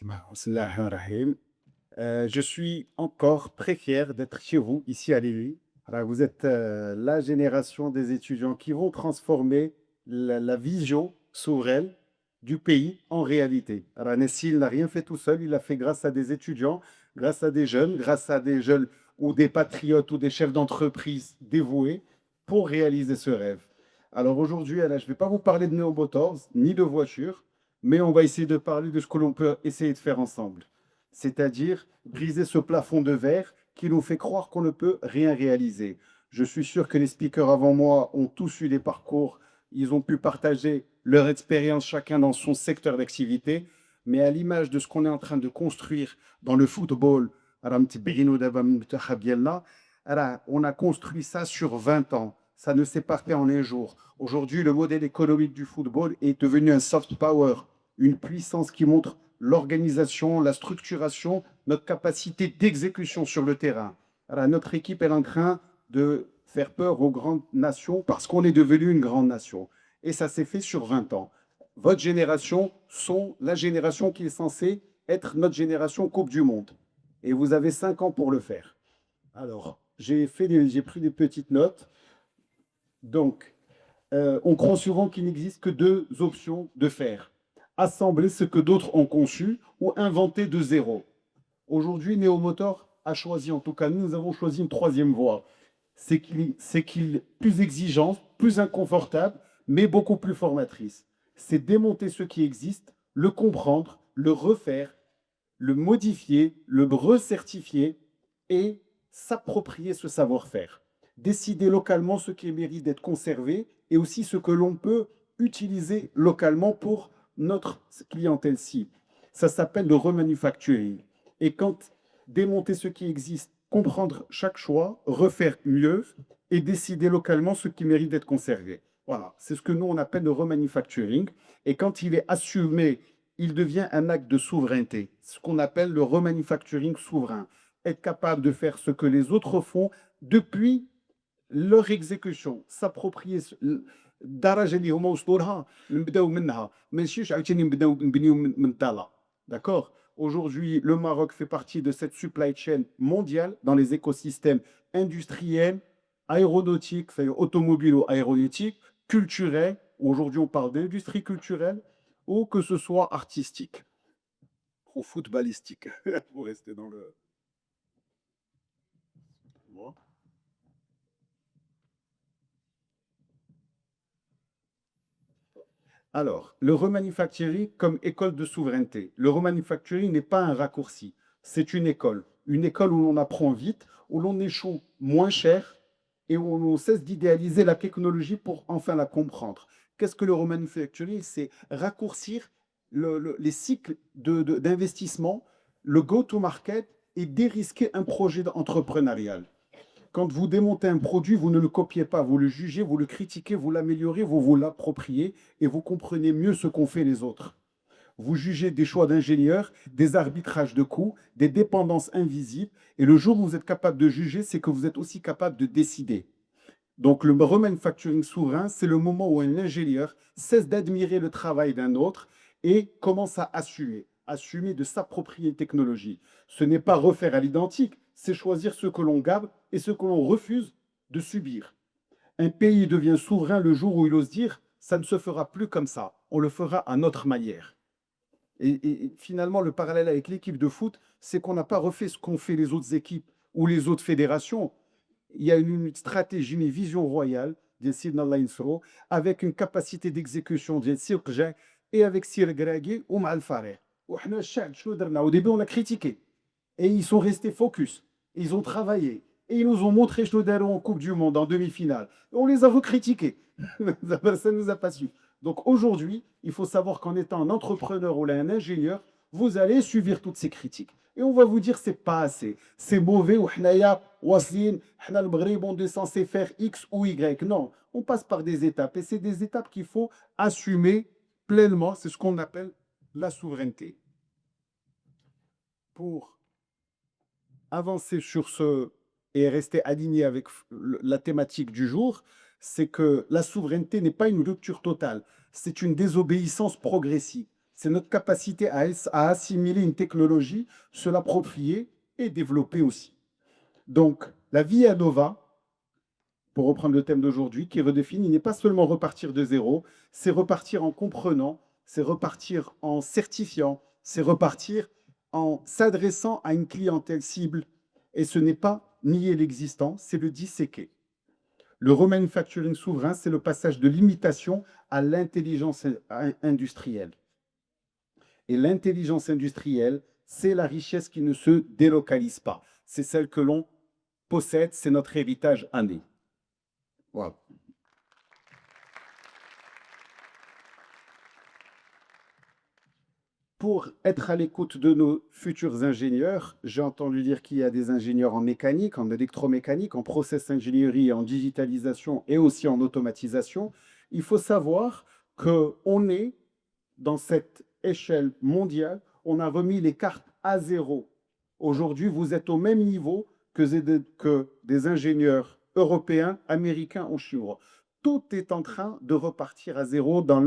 Bismillahirrahmanirrahim. Je suis encore très fier d'être chez vous, ici à Lille. Alors, vous êtes la génération des étudiants qui vont transformer la vision souveraine du pays en réalité. Alors, Nessil n'a rien fait tout seul, il l'a fait grâce à des étudiants, grâce à des jeunes ou des patriotes ou des chefs d'entreprise dévoués pour réaliser ce rêve. Alors aujourd'hui, je ne vais pas vous parler de Neo Motors ni de voitures, mais on va essayer de parler de ce que l'on peut essayer de faire ensemble. C'est-à-dire briser ce plafond de verre qui nous fait croire qu'on ne peut rien réaliser. Je suis sûr que les speakers avant moi ont tous eu des parcours, ils ont pu partager leur expérience chacun dans son secteur d'activité, mais à l'image de ce qu'on est en train de construire dans le football, on a construit ça sur 20 ans. Ça ne s'est pas fait en un jour. Aujourd'hui, le modèle économique du football est devenu un soft power, une puissance qui montre l'organisation, la structuration, notre capacité d'exécution sur le terrain. Alors, notre équipe est en train de faire peur aux grandes nations parce qu'on est devenu une grande nation. Et ça s'est fait sur 20 ans. Votre génération sont la génération qui est censée être notre génération Coupe du Monde. Et vous avez 5 ans pour le faire. Alors, j'ai pris des petites notes. Donc, on croit souvent qu'il n'existe que deux options de faire. Assembler ce que d'autres ont conçu ou inventer de zéro. Aujourd'hui, Neomotor a choisi, en tout cas nous avons choisi une troisième voie. C'est qu'il est plus exigeant, plus inconfortable, mais beaucoup plus formatrice. C'est démonter ce qui existe, le comprendre, le refaire, le modifier, le recertifier et s'approprier ce savoir-faire. Décider localement ce qui mérite d'être conservé et aussi ce que l'on peut utiliser localement pour notre clientèle cible. Ça s'appelle le remanufacturing. Et quand démonter ce qui existe, comprendre chaque choix, refaire mieux et décider localement ce qui mérite d'être conservé. Voilà, c'est ce que nous on appelle le remanufacturing. Et quand il est assumé, il devient un acte de souveraineté, ce qu'on appelle le remanufacturing souverain. Être capable de faire ce que les autres font depuis leur exécution, s'approprier الدرجه اللي هما وصلوا لها نبداو منها ما نمشيوش عاوتاني نبنيو من الطاله. D'accord. Aujourd'hui, le Maroc fait partie de cette supply chain mondiale dans les écosystèmes industriels, aéronautiques, c'est-à-dire automobiles ou aéronautiques, culturels. Aujourd'hui, on parle d'industrie culturelle ou que ce soit artistique ou footballistique, pour rester dans le. Alors, le remanufacturing comme école de souveraineté. Le remanufacturing n'est pas un raccourci, c'est une école. Une école où l'on apprend vite, où l'on échoue moins cher et où l'on cesse d'idéaliser la technologie pour enfin la comprendre. Qu'est-ce que le remanufacturing? C'est raccourcir les cycles d'investissement, le go-to-market et dérisquer un projet entrepreneurial. Quand vous démontez un produit, vous ne le copiez pas, vous le jugez, vous le critiquez, vous l'améliorez, vous vous l'appropriez et vous comprenez mieux ce qu'ont fait les autres. Vous jugez des choix d'ingénieurs, des arbitrages de coûts, des dépendances invisibles. Et le jour où vous êtes capable de juger, c'est que vous êtes aussi capable de décider. Donc le remanufacturing souverain, c'est le moment où un ingénieur cesse d'admirer le travail d'un autre et commence à assumer de s'approprier une technologie. Ce n'est pas refaire à l'identique, c'est choisir ce que l'on garde et ce que l'on refuse de subir. Un pays devient souverain le jour où il ose dire ça ne se fera plus comme ça, on le fera à notre manière. Et finalement, le parallèle avec l'équipe de foot, c'est qu'on n'a pas refait ce qu'ont fait les autres équipes ou les autres fédérations. Il y a une stratégie, une vision royale ديال سيدنا الله ينصرو avec une capacité d'exécution ديال سي وقجع et avec Sir Gragui ومع الفريق. وحنا الشعب شنو درنا au début on a critiqué et ils sont restés focus. Ils ont travaillé et ils nous ont montré شنو داروا en Coupe du Monde en demi-finale. Et on les a recritiqués. Ça ne nous a pas su. Donc aujourd'hui, il faut savoir qu'en étant un entrepreneur ou là, un ingénieur, vous allez subir toutes ces critiques. Et on va vous dire c'est pas assez, c'est mauvais, ou حنايا واصلين, حنا المغرب, on est censé faire X ou Y. Non, on passe par des étapes et c'est des étapes qu'il faut assumer pleinement. C'est ce qu'on appelle la souveraineté. Pour avancer sur ce et rester aligné avec la thématique du jour, c'est que la souveraineté n'est pas une rupture totale, c'est une désobéissance progressive. C'est notre capacité à assimiler une technologie, se l'approprier et développer aussi. Donc, la Via Nova, pour reprendre le thème d'aujourd'hui, qui redéfinit, n'est pas seulement repartir de zéro, c'est repartir en comprenant, c'est repartir en certifiant, c'est repartir en s'adressant à une clientèle cible. Et ce n'est pas nier l'existant, c'est le disséquer. Le remanufacturing souverain, c'est le passage de l'imitation à l'intelligence industrielle. Et l'intelligence industrielle, c'est la richesse qui ne se délocalise pas. C'est celle que l'on possède, c'est notre héritage anné. Voilà. Pour être à l'écoute de nos futurs ingénieurs, j'ai entendu dire qu'il y a des ingénieurs en mécanique, en électromécanique, en process ingénierie, en digitalisation et aussi en automatisation. Il faut savoir qu'on est dans cette échelle mondiale, on a remis les cartes à zéro. Aujourd'hui, vous êtes au même niveau que des ingénieurs européens, américains ou chinois. Tout est en train de repartir à zéro dans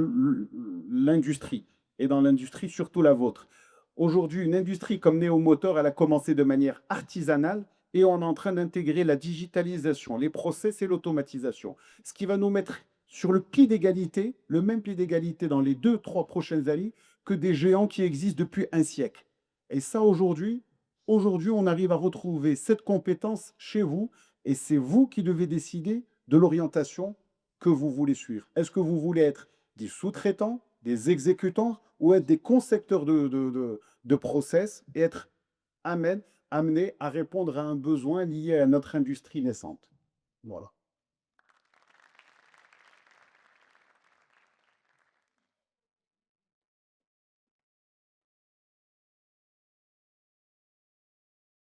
l'industrie, et dans l'industrie surtout la vôtre. Aujourd'hui, une industrie comme Neo Motor, elle a commencé de manière artisanale et on est en train d'intégrer la digitalisation, les process et l'automatisation. Ce qui va nous mettre sur le pied d'égalité, le même pied d'égalité dans les 2-3 prochaines années que des géants qui existent depuis un siècle. Et ça, aujourd'hui, on arrive à retrouver cette compétence chez vous et c'est vous qui devez décider de l'orientation que vous voulez suivre. Est-ce que vous voulez être des sous-traitants, des exécutants ou être des concepteurs de process et être amené à répondre à un besoin lié à notre industrie naissante? Voilà.